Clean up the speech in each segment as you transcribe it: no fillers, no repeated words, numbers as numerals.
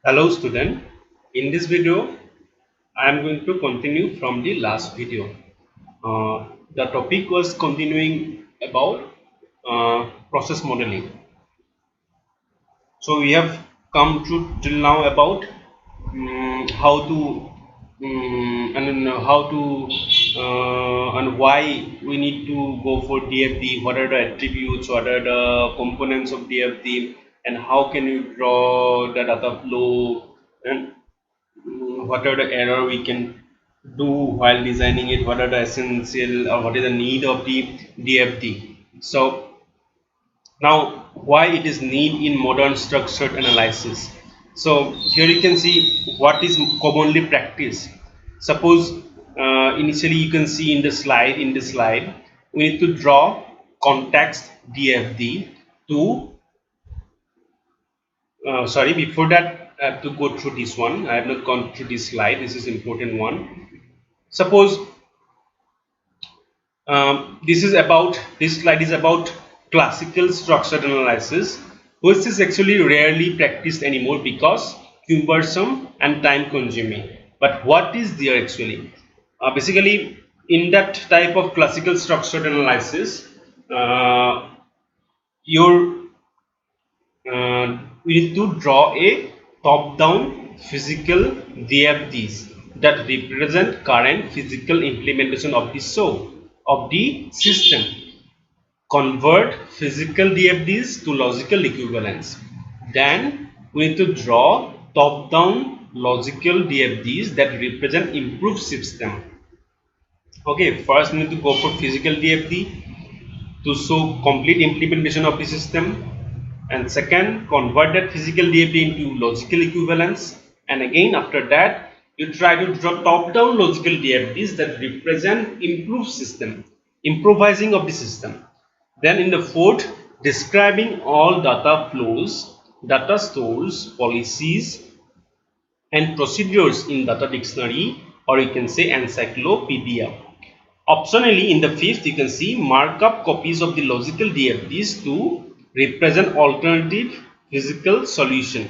Hello student, in this video I am going to continue from the last video. The topic was continuing about process modeling. So we have come to till now about how to how to and why we need to go for DFD, what are the attributes, what are the components of DFD, and how can you draw the data flow, and what are the error we can do while designing it, what are the essential or what is the need of the DFD. So now why it is need in modern structured analysis. So here you can see what is commonly practiced. Suppose initially you can see in the slide we need to draw context DFD to sorry, before that I have to go through this one. I have not gone through this slide. This is important one. Suppose this slide is about classical structured analysis, which is actually rarely practiced anymore because cumbersome and time consuming. But what is there actually? Basically, in that type of classical structured analysis, uh, your we need to draw a top-down physical DFDs that represent current physical implementation of the system. Convert physical DFDs to logical equivalents. Then we need to draw top-down logical DFDs that represent improved system. Okay, first we need to go for physical DFD to show complete implementation of the system, and second, convert that physical DFD into logical equivalence, and again after that you try to draw top-down logical DFDs that represent improved system, improvising of the system. Then in the fourth, describing all data flows, data stores, policies and procedures in data dictionary, or you can say encyclopedia. Optionally, in the fifth, you can see markup copies of the logical DFDs to represent alternative physical solution.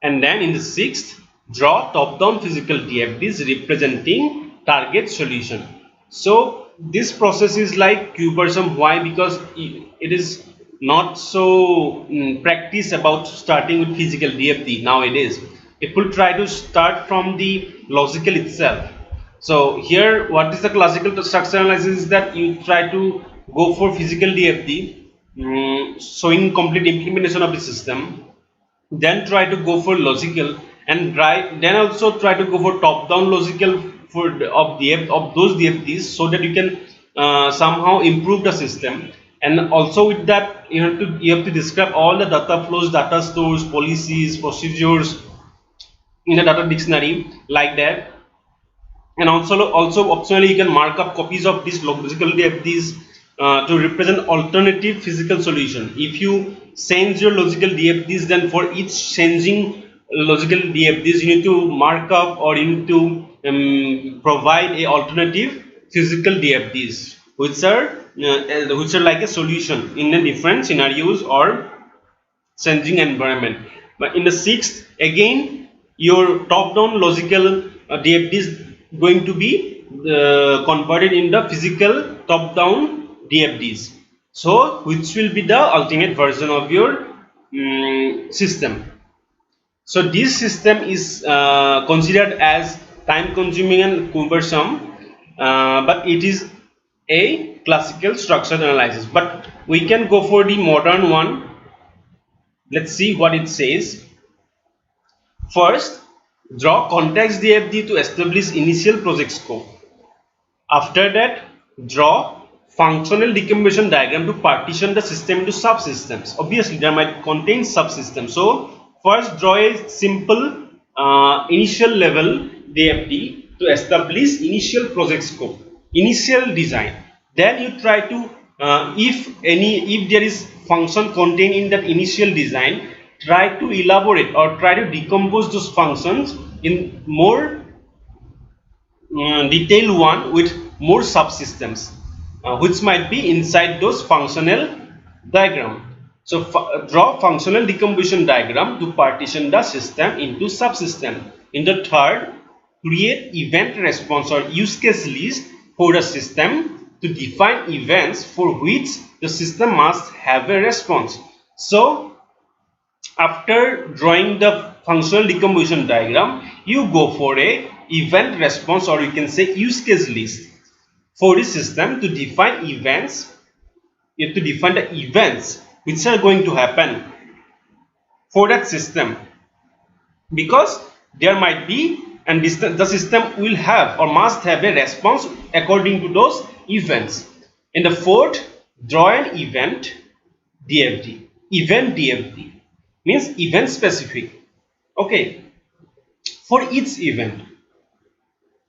And then in the sixth, draw top-down physical DFDs representing target solution. So this process is like cumbersome. Why? Because it is not so practice about starting with physical DFD nowadays. People try to start from the logical itself. So here what is the classical structure analysis is that you try to go for physical DFD, showing complete implementation of the system, then try to go for logical, and then also try to go for top down logical for of those DFDs, so that you can somehow improve the system. And also with that you have to describe all the data flows, data stores, policies, procedures in the data dictionary like that. And also optionally you can mark up copies of these logical DFDs to represent alternative physical solution. If you change your logical DFDs, then for each changing logical DFDs you need to mark up, or you need to provide a alternative physical DFDs which are like a solution in the different scenarios or changing environment. But in the sixth, again your top-down logical DFD is going to be converted in the physical top-down DFDs. So which will be the ultimate version of your system. So this system is considered as time-consuming and cumbersome, but it is a classical structural analysis. But we can go for the modern one. Let's see what it says. First, draw context DFD to establish initial project scope. After that, draw functional decomposition diagram to partition the system into subsystems. Obviously, there might contain subsystems. So, first draw a simple initial level DFD to establish initial project scope, initial design. Then you try to, if there is function contained in that initial design, try to elaborate or try to decompose those functions in more detailed one with more subsystems which might be inside those functional diagram. So draw functional decomposition diagram to partition the system into subsystem. In the third, create event response or use case list for the system to define events for which the system must have a response. So after drawing the functional decomposition diagram, you go for a event response, or you can say use case list for the system to define events. You have to define the events which are going to happen for that system, because there might be, and the system will have or must have a response according to those events. In the fourth, draw an event DFD. Event DFD means event specific. Okay, for each event.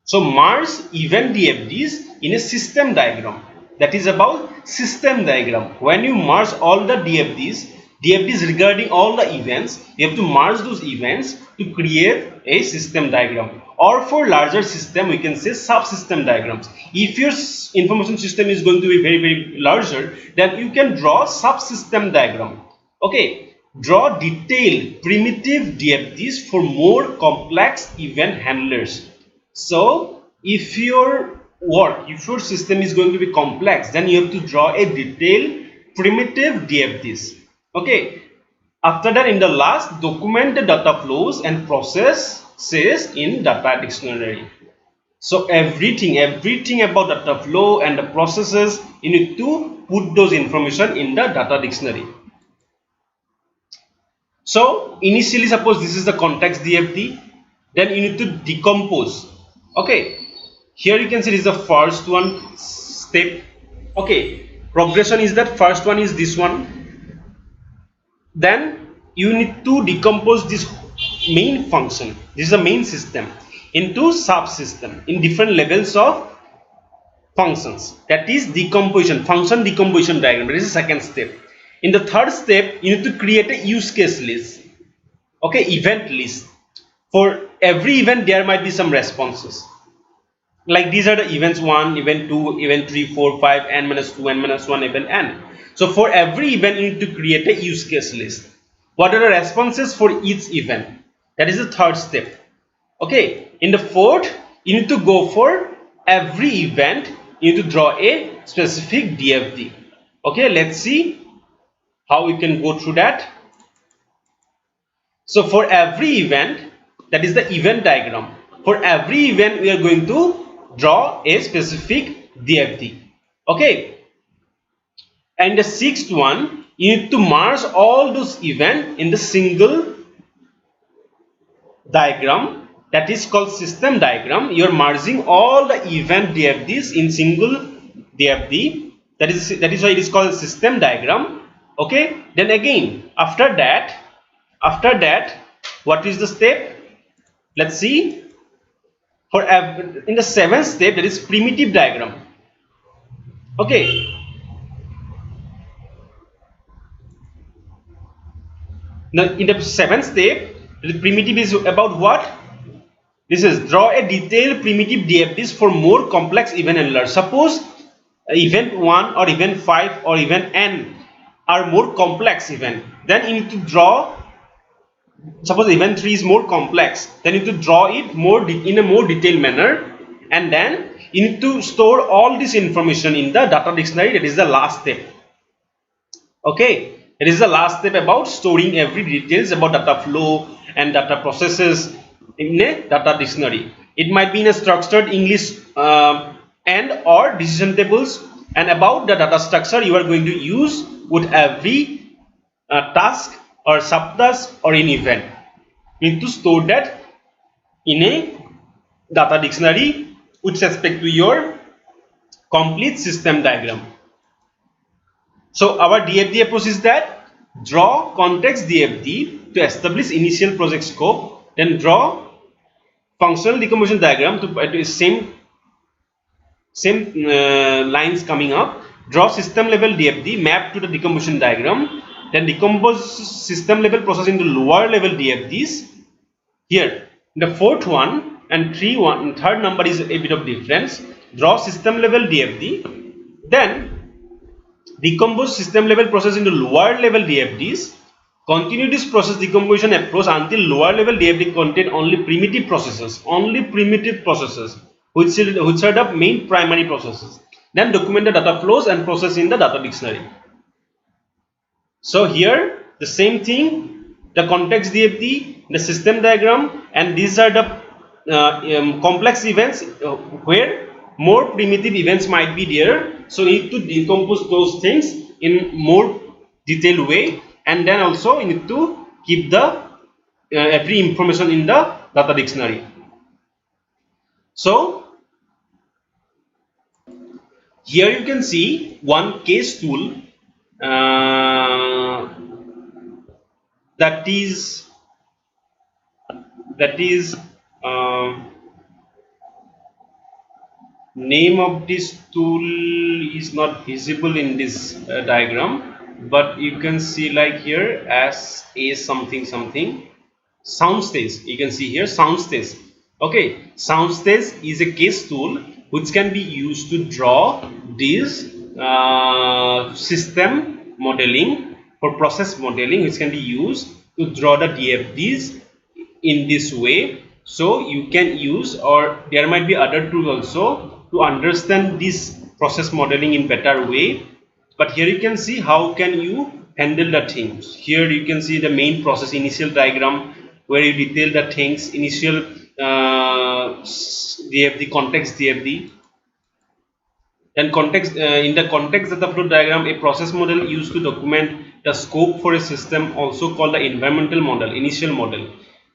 So merge event DFDs in a system diagram. That is about system diagram. When you merge all the DFDs regarding all the events, you have to merge those events to create a system diagram. Or for larger system, we can say subsystem diagrams. If your information system is going to be very larger, then you can draw subsystem diagram. Okay, draw detailed primitive DFDs for more complex event handlers. So if your system is going to be complex, then you have to draw a detailed primitive DFDs. Okay, after that, in the last, document the data flows and processes in data dictionary. So everything about data flow and the processes, you need to put those information in the data dictionary. So initially, suppose this is the context DFD, then you need to decompose. Okay, here you can see this is the first one step. Okay, progression is that first one is this one. Then you need to decompose this main function, this is the main system, into subsystem in different levels of functions. That is decomposition, function decomposition diagram. This is the second step. In the third step, you need to create a use case list. Okay, event list. For every event, there might be some responses. Like these are the events 1, event 2, event 3, 4, 5, n-2, n-1, event n. So for every event, you need to create a use case list. What are the responses for each event? That is the third step. Okay, in the fourth, you need to go for every event, you need to draw a specific DFD. Okay, let's see how we can go through that. So for every event, that is the event diagram. For every event, we are going to draw a specific DFD. Okay, and the sixth one, you need to merge all those events in the single diagram, that is called system diagram. You are merging all the event DFDs in single DFD. That is why it is called system diagram. Okay, then again after that, what is the step? Let's see. For in the seventh step, that is primitive diagram. Okay, now in the seventh step, the primitive is about what? This is draw a detailed primitive DFDs for more complex event handlers. Suppose event 1 or event 5 or event n are more complex event, then you need to draw. Suppose event 3 is more complex, then you need to draw it in a more detailed manner, and then you need to store all this information in the data dictionary. That is the last step. Okay, it is the last step about storing every details about data flow and data processes in a data dictionary. It might be in a structured English and or decision tables, and about the data structure you are going to use with every task or subtask or an event. You need to store that in a data dictionary with respect to your complete system diagram. So our DFD approach is that draw context DFD to establish initial project scope, then draw functional decomposition diagram to same lines coming up, draw system level DFD map to the decomposition diagram, then decompose system level process into lower level DFDs. Here the fourth one and third number is a bit of difference. Draw system level DFD, then decompose system level process into lower level DFDs. Continue this process decomposition approach until lower level DFD contain only primitive processes, which are the main primary processes. Then document the data flows and process in the data dictionary. So here the same thing, the context DFD, the system diagram, and these are the complex events where more primitive events might be there. So you need to decompose those things in more detailed way, and then also you need to keep the every information in the data dictionary. So here you can see one case tool that is name of this tool is not visible in this diagram, but you can see like here as a something soundstage. You can see here soundstage. Okay, soundstage is a case tool which can be used to draw this system modeling for process modeling, which can be used to draw the DFDs in this way. So you can use, or there might be other tools also to understand this process modeling in better way. But here you can see how can you handle the things. Here you can see the main process initial diagram where you detail the things, initial DFD, context DFD. Then context in the context data flow diagram, a process model used to document the scope for a system, also called the environmental model, initial model.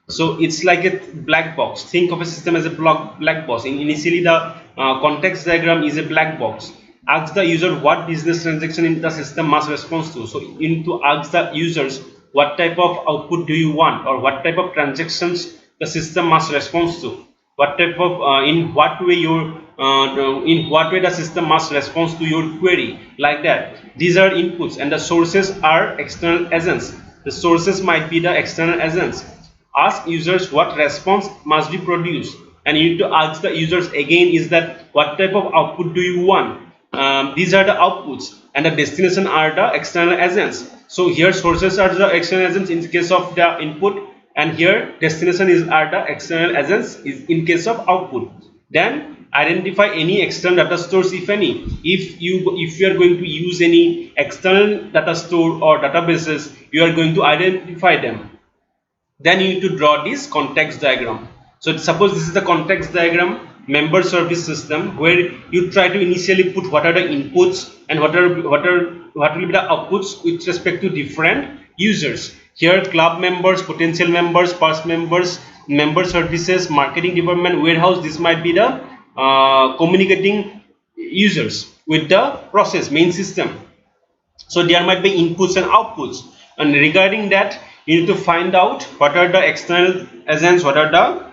So it's like a black box. Think of a system as a black box. Initially the context diagram is a black box. Ask the user what business transaction in the system must respond to. So you need to ask the users what type of output do you want, or what type of transactions the system must respond to, what type of in what way the system must respond to your query, like that. These are inputs, and the sources are external agents. The sources might be the external agents. Ask users what response must be produced, and you need to ask the users again is that what type of output do you want. These are the outputs, and the destination are the external agents. So here sources are the external agents in case of the input, and here destination are the external agents in case of output. Then identify any external data stores, if any. If you are going to use any external data store or databases, you are going to identify them. Then you need to draw this context diagram. So suppose this is the context diagram, member service system, where you try to initially put what are the inputs and what will be the outputs with respect to different users. Here club members, potential members, past members, member services, marketing department, warehouse. This might be the communicating users with the process main system. So there might be inputs and outputs, and regarding that you need to find out what are the external agents, what are the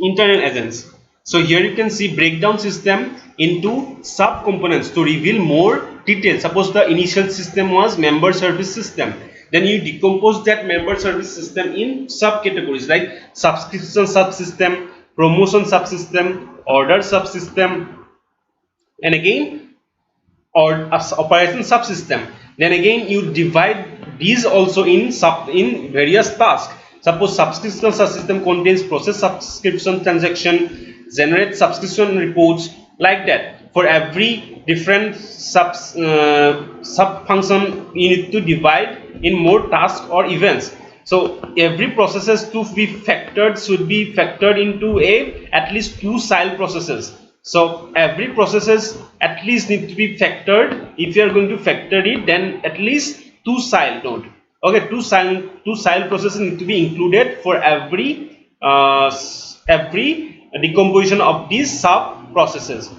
internal agents. So here you can see breakdown system into sub components to reveal more details. Suppose the initial system was member service system, then you decompose that member service system in subcategories like subscription subsystem, promotion subsystem, order subsystem, and again or operation subsystem. Then again you divide these also in various tasks. Suppose subscription subsystem contains process subscription transaction, generate subscription reports, like that. For every different sub function you need to divide in more tasks or events. So every processes to be factored should be factored into at least 2 child processes. So every processes at least need to be factored. If you are going to factor it, then at least 2 child node. Okay, two child processes need to be included for every decomposition of these sub processes.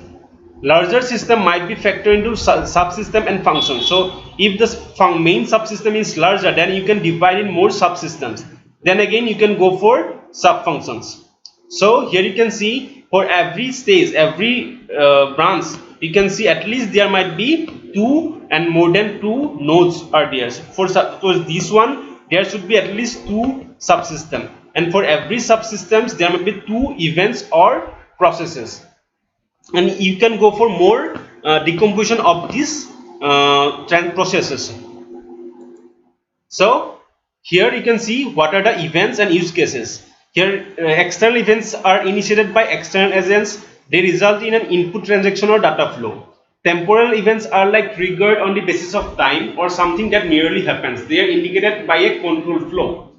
Larger system might be factored into subsystem and function. So if the main subsystem is larger, then you can divide in more subsystems. Then again you can go for sub functions. So here you can see for every stage, every branch, you can see at least there might be 2 and more than 2 nodes are there. For this one, there should be at least 2 subsystems, and for every subsystems there may be 2 events or processes. And you can go for more decomposition of this processes. So here you can see what are the events and use cases. Here external events are initiated by external agents. They result in an input transaction or data flow. Temporal events are like triggered on the basis of time or something that merely happens. They are indicated by a control flow.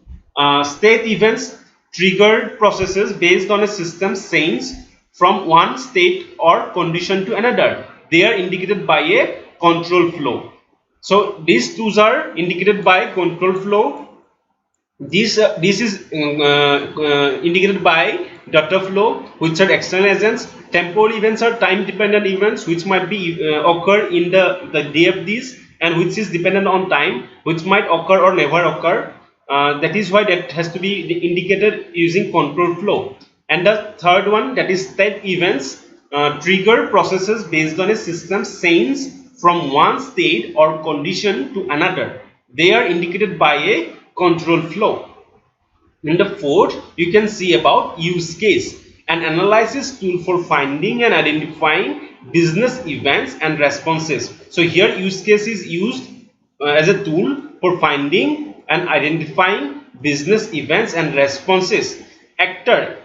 State events trigger processes based on a system change from one state or condition to another. They are indicated by a control flow. So these two are indicated by control flow. This is indicated by data flow, which are external agents. Temporal events are time dependent events which might be occur in the DFDs and which is dependent on time, which might occur or never occur. That is why that has to be indicated using control flow. And the third one, that is state events, trigger processes based on a system change from one state or condition to another. They are indicated by a control flow. In the fourth, you can see about use case, an analysis tool for finding and identifying business events and responses. So here use case is used as a tool for finding and identifying business events and responses. Actor,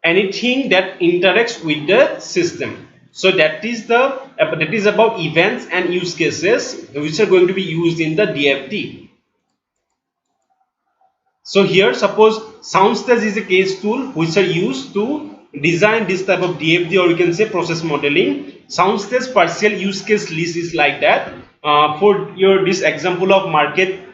anything that interacts with the system. So that is about events and use cases which are going to be used in the DFD. So here suppose Soundstage is a case tool which are used to design this type of DFD, or we can say process modeling. Soundstage partial use case list is like that. For your this example of marketing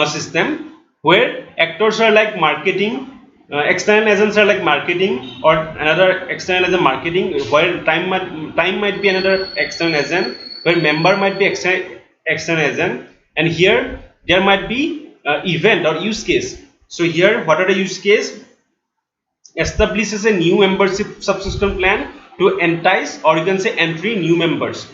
system, where actors are like marketing, external agents are like marketing, or another external agent marketing, where time might be another external agent, where member might be external agent, and here there might be event or use case. So here what are the use case? Establishes a new membership subscription plan to entice, or you can say entry new members.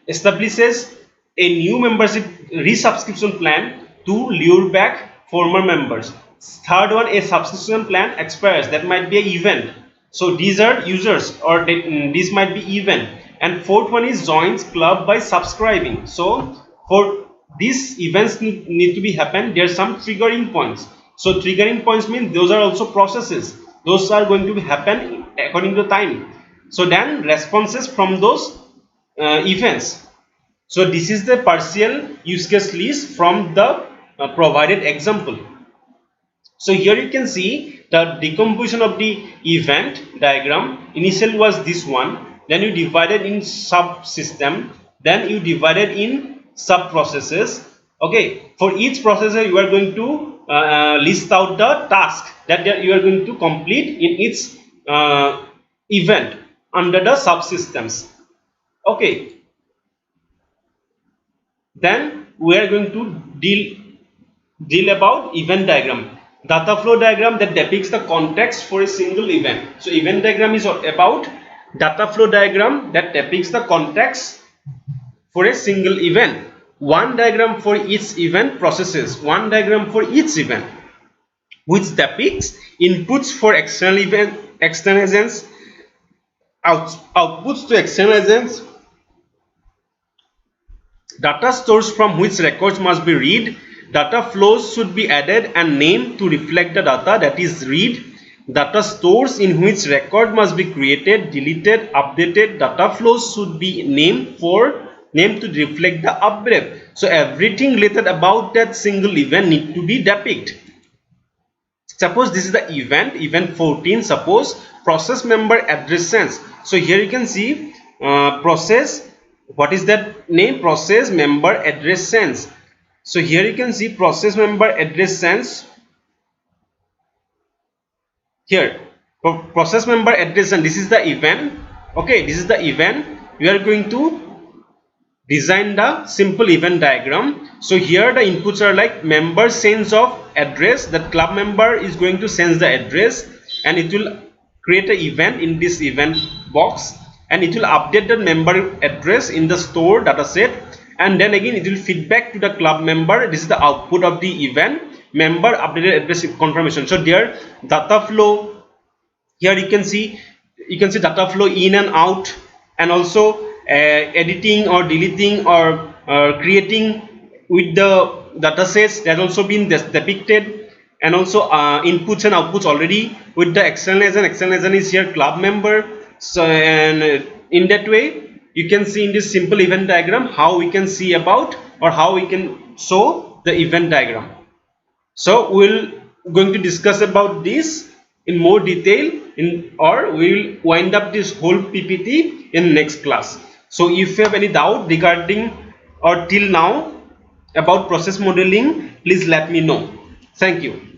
Establishes a new membership resubscription plan to lure back former members. Third one, a subscription plan expires. That might be an event. So these are users, or this might be event. And fourth one is joins club by subscribing. So for these events need to be happen, there are some triggering points. So triggering points mean those are also processes. Those are going to be happen according to time. So then responses from those events. So this is the partial use case list from the provided example. So here you can see the decomposition of the event diagram. Initially was this one, then you divided in subsystem, then you divided in sub processes. Okay, for each processor you are going to list out the task that you are going to complete in each event under the subsystems. Okay, then we are going to deal about event diagram, data flow diagram that depicts the context for a single event. So event diagram is about data flow diagram that depicts the context for a single event. One diagram for each event processes, one diagram for each event, which depicts inputs for external agents, outputs to external agents, data stores from which records must be read, data flows should be added and named to reflect the data that is read, data stores in which record must be created, deleted, updated, data flows should be named to reflect the update. So everything related about that single event need to be depicted. Suppose this is the event 14. Suppose process member address sense. So here you can see process, what is that name? Process member address sense. So here you can see process member address sense. Here process member address, and this is the event. Okay, this is the event. We are going to design the simple event diagram. So here the inputs are like member sense of address, that club member is going to sense the address and it will create an event in this event box, and it will update the member address in the store dataset, and then again it will feedback to the club member. This is the output of the event member updated address confirmation. So there data flow, here you can see data flow in and out, and also editing or deleting or creating with the data sets that also been depicted, and also inputs and outputs already with the externalization. Externalization is here club member. So, and in that way you can see in this simple event diagram how we can see about or how we can show the event diagram. So we'll going to discuss about this in more detail or we will wind up this whole PPT in next class. So if you have any doubt regarding or till now about process modeling, please let me know. Thank you.